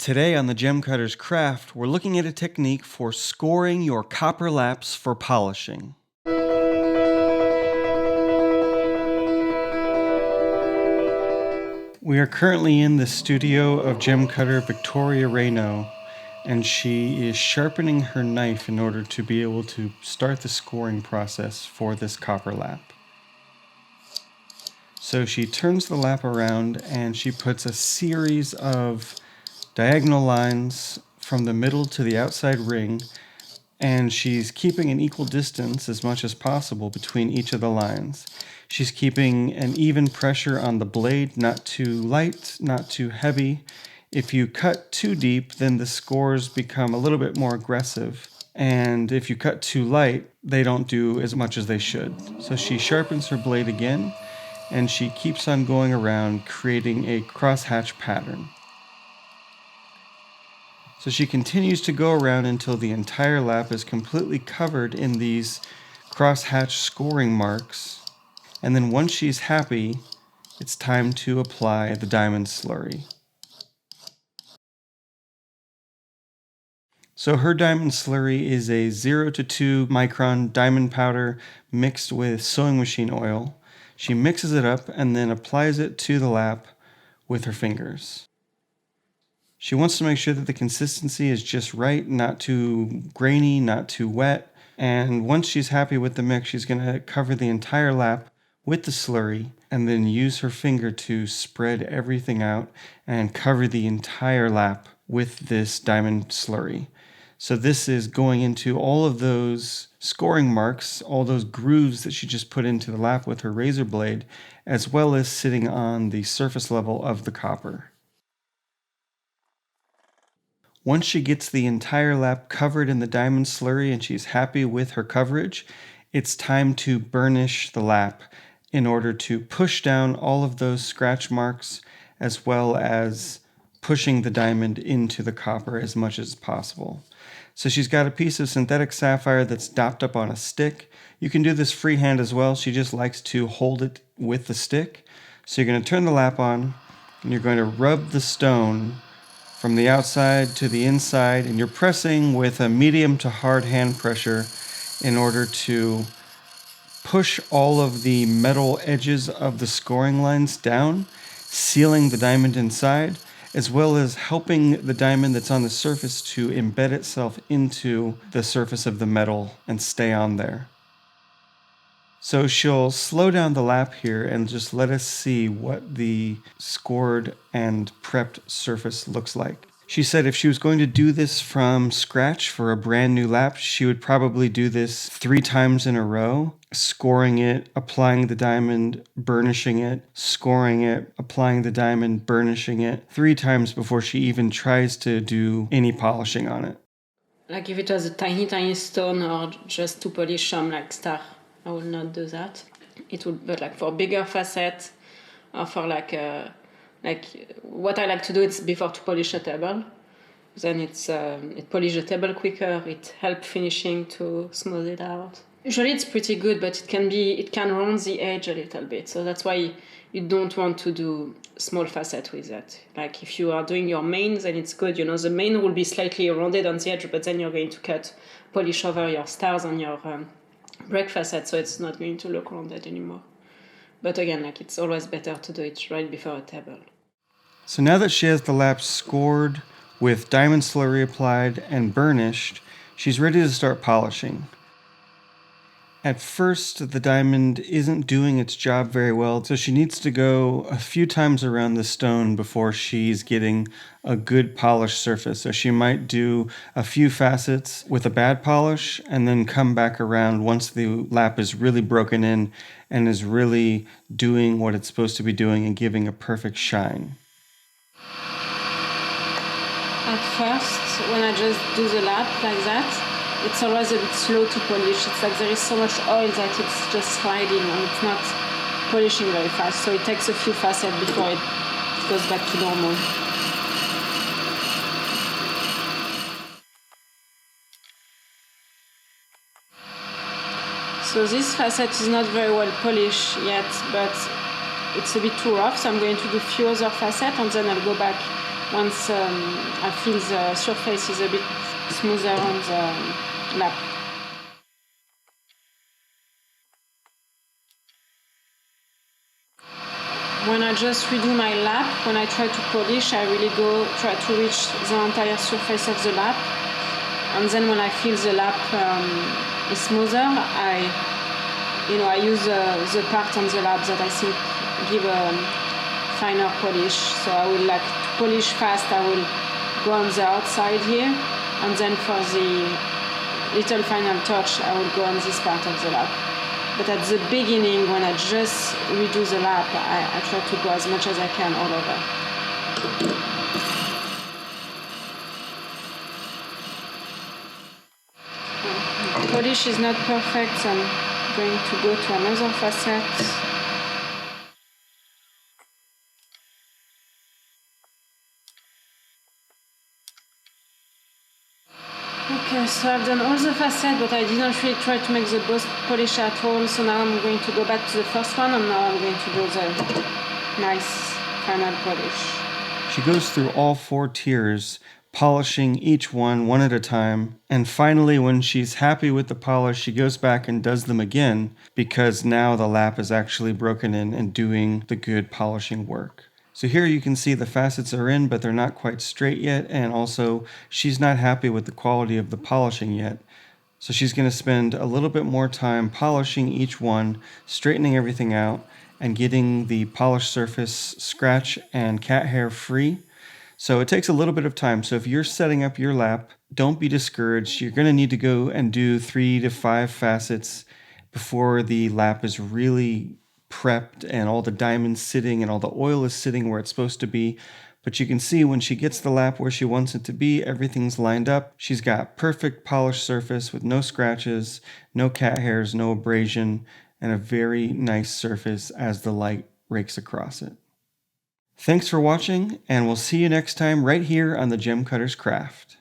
Today on the Gem Cutter's Craft, we're looking at a technique for scoring your copper laps for polishing. We are currently in the studio of gem cutter Victoria Reyno, and she is sharpening her knife in order to be able to start the scoring process for this copper lap. So she turns the lap around and she puts a series of diagonal lines from the middle to the outside ring, and she's keeping an equal distance as much as possible between each of the lines. She's keeping an even pressure on the blade, not too light, not too heavy. If you cut too deep, then the scores become a little bit more aggressive. And if you cut too light, they don't do as much as they should. So she sharpens her blade again, and she keeps on going around, creating a crosshatch pattern. So she continues to go around until the entire lap is completely covered in these crosshatch scoring marks. And then once she's happy, it's time to apply the diamond slurry. So her diamond slurry is a 0 to 2 micron diamond powder mixed with sewing machine oil. She mixes it up and then applies it to the lap with her fingers. She wants to make sure that the consistency is just right, not too grainy, not too wet. And once she's happy with the mix, she's going to cover the entire lap with the slurry and then use her finger to spread everything out and cover the entire lap with this diamond slurry. So this is going into all of those scoring marks, all those grooves that she just put into the lap with her razor blade, as well as sitting on the surface level of the copper. Once she gets the entire lap covered in the diamond slurry and she's happy with her coverage, it's time to burnish the lap in order to push down all of those scratch marks as well as pushing the diamond into the copper as much as possible. So she's got a piece of synthetic sapphire that's dopped up on a stick. You can do this freehand as well. She just likes to hold it with the stick. So you're going to turn the lap on and you're going to rub the stone from the outside to the inside, and you're pressing with a medium to hard hand pressure in order to push all of the metal edges of the scoring lines down, sealing the diamond inside, as well as helping the diamond that's on the surface to embed itself into the surface of the metal and stay on there. So she'll slow down the lap here and just let us see what the scored and prepped surface looks like. She said if she was going to do this from scratch for a brand new lap, she would probably do this 3 times in a row, scoring it, applying the diamond, burnishing it, scoring it, applying the diamond, burnishing it, 3 times before she even tries to do any polishing on it. Like if it was a tiny stone or just to polish some like star, I will not do that. It would, but like for bigger facets or for like what I like to do is before to polish a table. Then it polish the table quicker. It help finishing to smooth it out. Usually it's pretty good, but it can round the edge a little bit. So that's why you don't want to do small facet with that. Like if you are doing your main, then it's good. You know, the main will be slightly rounded on the edge, but then you're going to polish over your stars on your break facet, so it's not going to look rounded anymore. But again, like it's always better to do it right before a table. So now that she has the lap scored with diamond slurry applied and burnished, she's ready to start polishing. At first, the diamond isn't doing its job very well, so she needs to go a few times around the stone before she's getting a good polished surface. So she might do a few facets with a bad polish and then come back around once the lap is really broken in and is really doing what it's supposed to be doing and giving a perfect shine. At first, when I just do the lap like that, it's always a bit slow to polish. It's like there is so much oil that it's just sliding and it's not polishing very fast. So it takes a few facets before it goes back to normal. So this facet is not very well polished yet, but it's a bit too rough. So I'm going to do a few other facets and then I'll go back once I feel the surface is a bit smoother on the lap. When I just redo my lap, when I try to polish, I really try to reach the entire surface of the lap. And then when I feel the lap is smoother, I use the part on the lap that I think give a finer polish. So I will like to polish fast. I will go on the outside here, and then for the little final touch, I will go on this part of the lap. But at the beginning, when I just redo the lap, I try to go as much as I can all over. The polish is not perfect, so I'm going to go to another facet. Okay, so I've done all the facets, but I didn't really try to make the boss polish at all, so now I'm going to go back to the first one, and now I'm going to do the nice final polish. She goes through all 4 tiers, polishing each one at a time, and finally when she's happy with the polish, she goes back and does them again, because now the lap is actually broken in and doing the good polishing work. So here you can see the facets are in, but they're not quite straight yet, and also she's not happy with the quality of the polishing yet. So she's going to spend a little bit more time polishing each one, straightening everything out, and getting the polished surface scratch and cat hair free. So it takes a little bit of time. So if you're setting up your lap, don't be discouraged. You're going to need to go and do 3 to 5 facets before the lap is really prepped and all the diamonds sitting and all the oil is sitting where it's supposed to be. But you can see when she gets the lap where she wants it to be, everything's lined up. She's got perfect polished surface with no scratches, no cat hairs, no abrasion, and a very nice surface as the light rakes across it. Thanks for watching, and we'll see you next time right here on the Gem Cutter's Craft.